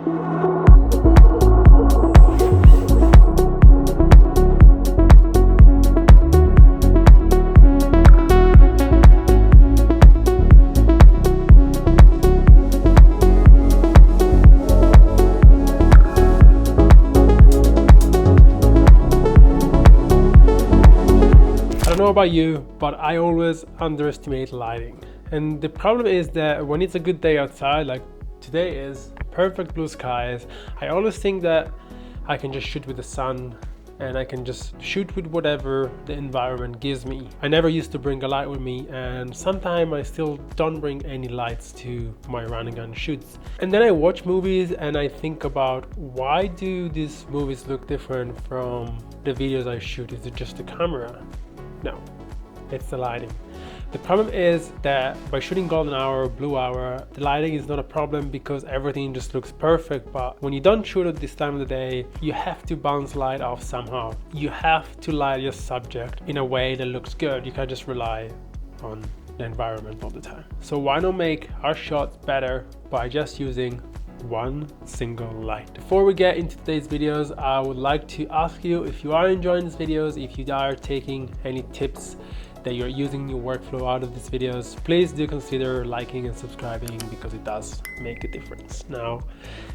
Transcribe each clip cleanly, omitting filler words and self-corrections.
I don't know about you, but I always underestimate lighting. And the problem is that when it's a good day outside, like today is perfect blue skies, I always think that I can just shoot with the sun and I can just shoot with whatever the environment gives me. I never used to bring a light with me, and sometimes I still don't bring any lights to my run and gun shoots. And then I watch movies and I think about, why do these movies look different from the videos I shoot? Is it just the camera? No, it's the lighting. The problem is that by shooting golden hour, blue hour, the lighting is not a problem because everything just looks perfect. But when you don't shoot at this time of the day, you have to bounce light off somehow. You have to light your subject in a way that looks good. You can't just rely on the environment all the time. So why not make our shots better by just using one single light? Before we get into today's videos, I would like to ask you, if you are enjoying these videos, if you are taking any tips that you're using in your workflow out of these videos, please do consider liking and subscribing because it does make a difference. Now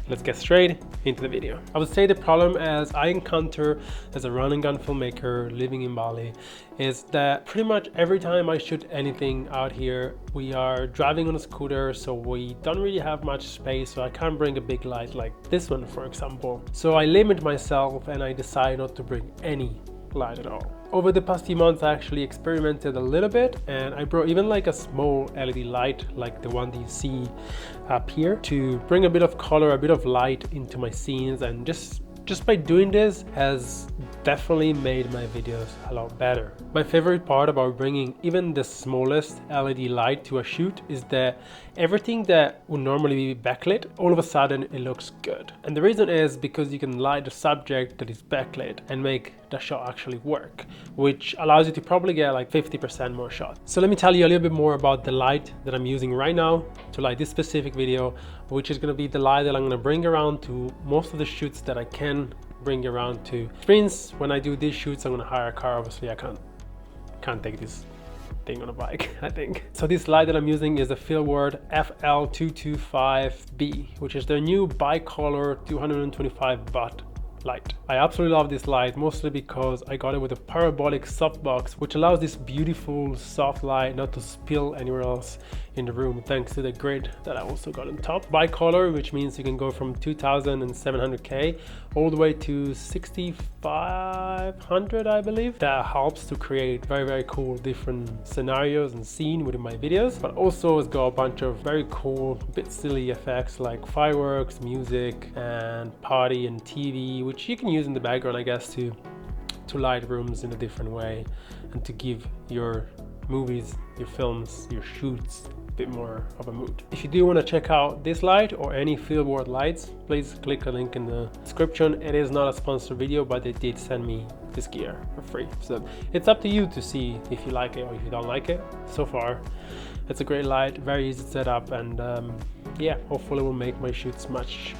let's get straight into the video. I would say the problem as I encounter as a run and gun filmmaker living in Bali is that pretty much every time I shoot anything out here, we are driving on a scooter, so we don't really have much space, so I can't bring a big light like this one, for example. So I limit myself and I decide not to bring any light at all. Over the past few months, I actually experimented a little bit, and I brought even like a small LED light like the one that you see up here to bring a bit of color, a bit of light into my scenes, and just by doing this has definitely made my videos a lot better. My favorite part about bringing even the smallest LED light to a shoot is that everything that would normally be backlit, all of a sudden it looks good. And the reason is because you can light the subject that is backlit and make the shot actually work, which allows you to probably get like 50% more shots. So let me tell you a little bit more about the light that I'm using right now to light this specific video, which is going to be the light that I'm going to bring around to most of the shoots that I can bring around to. Which means when I do these shoots, I'm going to hire a car. Obviously I can't take this thing on a bike, I think. So this light that I'm using is a Feelworld FL225B, which is their new bicolor 225 watt light. I absolutely love this light, mostly because I got it with a parabolic softbox, which allows this beautiful soft light not to spill anywhere else in the room, thanks to the grid that I also got on top. Bicolor, which means you can go from 2700K all the way to 6500, I believe. That helps to create very cool different scenarios and scene within my videos, but also it's got a bunch of very cool, bit silly effects like fireworks, music, and party and TV, which you can use in the background, I guess, to light rooms in a different way and to give your movies, your films, your shoots a bit more of a mood. If you do want to check out this light or any Feelworld lights, please click the link in the description. It is not a sponsored video, but they did send me this gear for free, so it's up to you to see if you like it or if you don't like it. So far it's a great light, very easy to set up, and yeah, hopefully it will make my shoots much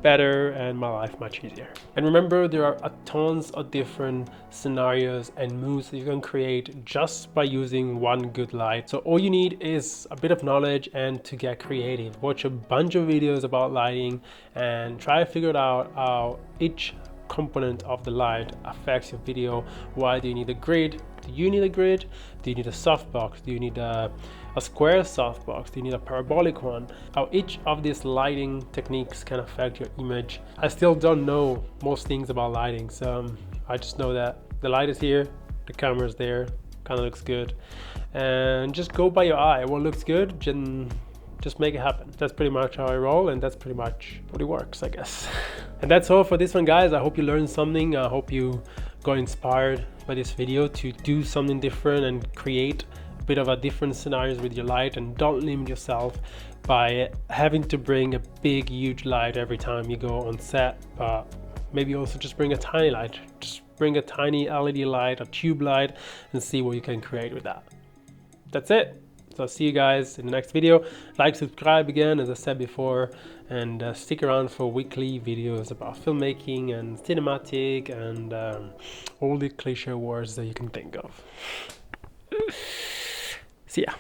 better and my life much easier. And remember, there are tons of different scenarios and moods that you can create just by using one good light. So all you need is a bit of knowledge and to get creative. Watch a bunch of videos about lighting and try to figure out how each component of the light affects your video. Why do you need a grid? Do you need a grid? Do you need a softbox? Do you need a square softbox? Do you need a parabolic one? How each of these lighting techniques can affect your image. I still don't know most things about lighting, so I just know that the light is here, the camera is there, kind of looks good, and just go by your eye. What looks good, just make it happen. That's pretty much how I roll, and that's pretty much what it works, I guess. And that's all for this one, guys. I hope you learned something. I hope you got inspired by this video to do something different and create a bit of a different scenarios with your light, and don't limit yourself by having to bring a big huge light every time you go on set, but maybe also just bring a tiny light. Just bring a tiny LED light, a tube light, and see what you can create with that. That's it. So I'll see you guys in the next video. Like, subscribe again, as I said before, and stick around for weekly videos about filmmaking and cinematic and all the cliche words that you can think of. See ya.